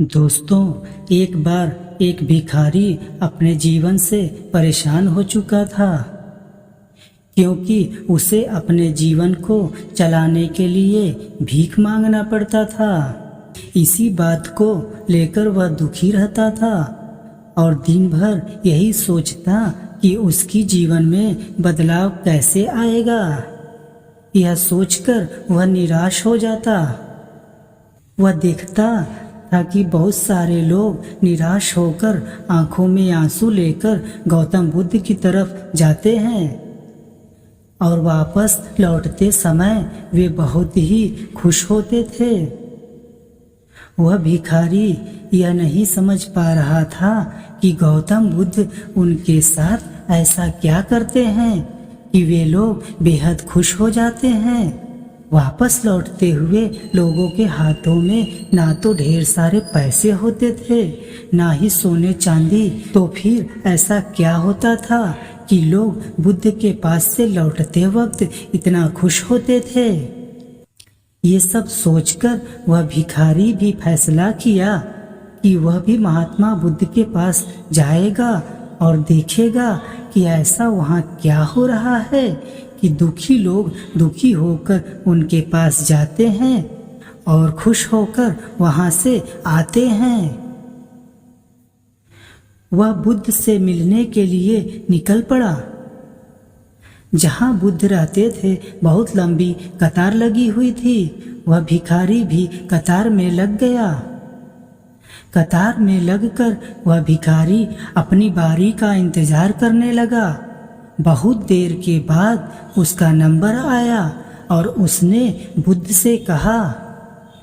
दोस्तों, एक बार एक भिखारी अपने जीवन से परेशान हो चुका था, क्योंकि उसे अपने जीवन को चलाने के लिए भीख मांगना पड़ता था। इसी बात को लेकर वह दुखी रहता था और दिन भर यही सोचता कि उसकी जीवन में बदलाव कैसे आएगा। यह सोचकर वह निराश हो जाता। वह देखता था कि बहुत सारे लोग निराश होकर आंखों में आंसू लेकर गौतम बुद्ध की तरफ जाते हैं और वापस लौटते समय वे बहुत ही खुश होते थे। वह भिखारी यह नहीं समझ पा रहा था कि गौतम बुद्ध उनके साथ ऐसा क्या करते हैं कि वे लोग बेहद खुश हो जाते हैं। वापस लौटते हुए लोगों के हाथों में ना तो ढेर सारे पैसे होते थे, ना ही सोने चांदी। तो फिर ऐसा क्या होता था कि लोग बुद्ध के पास से लौटते वक्त इतना खुश होते थे। ये सब सोचकर वह भिखारी भी फैसला किया कि वह भी महात्मा बुद्ध के पास जाएगा और देखेगा कि ऐसा वहाँ क्या हो रहा है कि दुखी लोग दुखी होकर उनके पास जाते हैं और खुश होकर वहाँ से आते हैं। वह बुद्ध से मिलने के लिए निकल पड़ा। जहाँ बुद्ध रहते थे बहुत लंबी कतार लगी हुई थी। वह भिखारी भी कतार में लग गया। कतार में लगकर वह भिखारी अपनी बारी का इंतजार करने लगा। बहुत देर के बाद उसका नंबर आया और उसने बुद्ध से कहा,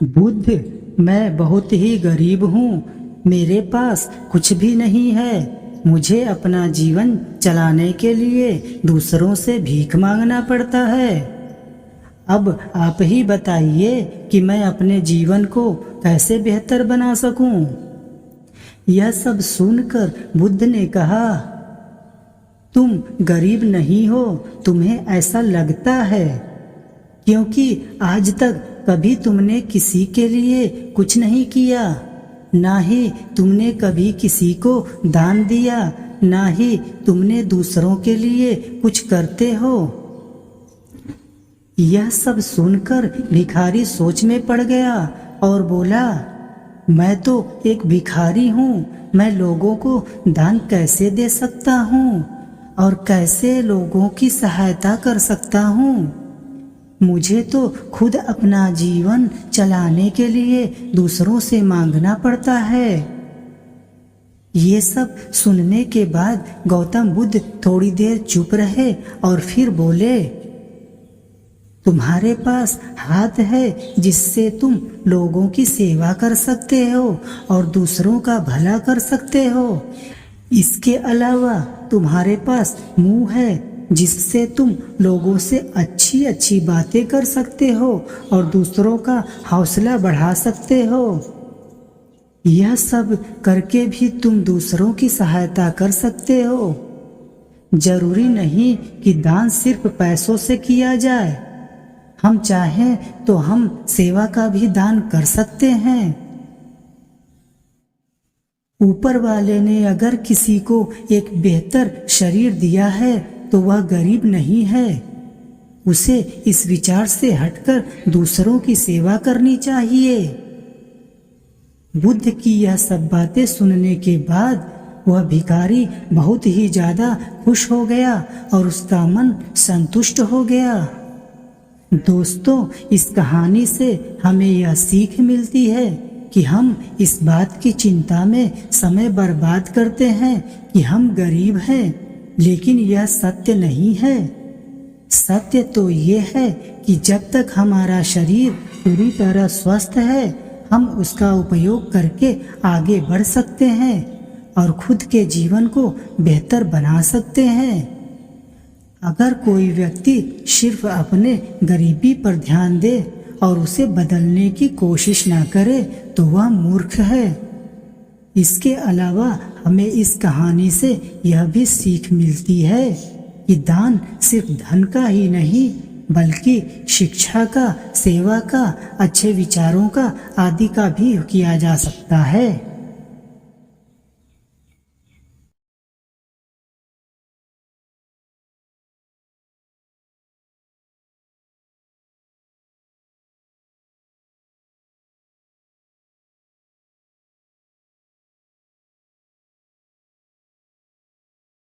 बुद्ध, मैं बहुत ही गरीब हूँ, मेरे पास कुछ भी नहीं है। मुझे अपना जीवन चलाने के लिए दूसरों से भीख मांगना पड़ता है। अब आप ही बताइए कि मैं अपने जीवन को कैसे बेहतर बना सकूं। यह सब सुनकर बुद्ध ने कहा, तुम गरीब नहीं हो, तुम्हें ऐसा लगता है, क्योंकि आज तक कभी तुमने किसी के लिए कुछ नहीं किया, ना ही तुमने कभी किसी को दान दिया, ना ही तुमने दूसरों के लिए कुछ करते हो। यह सब सुनकर भिखारी सोच में पड़ गया और बोला, मैं तो एक भिखारी हूँ, मैं लोगों को दान कैसे दे सकता हूँ और कैसे लोगों की सहायता कर सकता हूँ। मुझे तो खुद अपना जीवन चलाने के लिए दूसरों से मांगना पड़ता है। ये सब सुनने के बाद गौतम बुद्ध थोड़ी देर चुप रहे और फिर बोले, तुम्हारे पास हाथ है जिससे तुम लोगों की सेवा कर सकते हो और दूसरों का भला कर सकते हो। इसके अलावा तुम्हारे पास मुंह है जिससे तुम लोगों से अच्छी अच्छी बातें कर सकते हो और दूसरों का हौसला बढ़ा सकते हो। यह सब करके भी तुम दूसरों की सहायता कर सकते हो। जरूरी नहीं कि दान सिर्फ पैसों से किया जाए। हम चाहें तो हम सेवा का भी दान कर सकते हैं। ऊपर वाले ने अगर किसी को एक बेहतर शरीर दिया है तो वह गरीब नहीं है। उसे इस विचार से हटकर दूसरों की सेवा करनी चाहिए। बुद्ध की यह सब बातें सुनने के बाद वह भिखारी बहुत ही ज्यादा खुश हो गया और उसका मन संतुष्ट हो गया। दोस्तों, इस कहानी से हमें यह सीख मिलती है कि हम इस बात की चिंता में समय बर्बाद करते हैं कि हम गरीब हैं, लेकिन यह सत्य नहीं है। सत्य तो ये है कि जब तक हमारा शरीर पूरी तरह स्वस्थ है, हम उसका उपयोग करके आगे बढ़ सकते हैं और खुद के जीवन को बेहतर बना सकते हैं। अगर कोई व्यक्ति सिर्फ अपने गरीबी पर ध्यान दे और उसे बदलने की कोशिश ना करे तो वह मूर्ख है। इसके अलावा हमें इस कहानी से यह भी सीख मिलती है कि दान सिर्फ धन का ही नहीं बल्कि शिक्षा का, सेवा का, अच्छे विचारों का आदि का भी किया जा सकता है।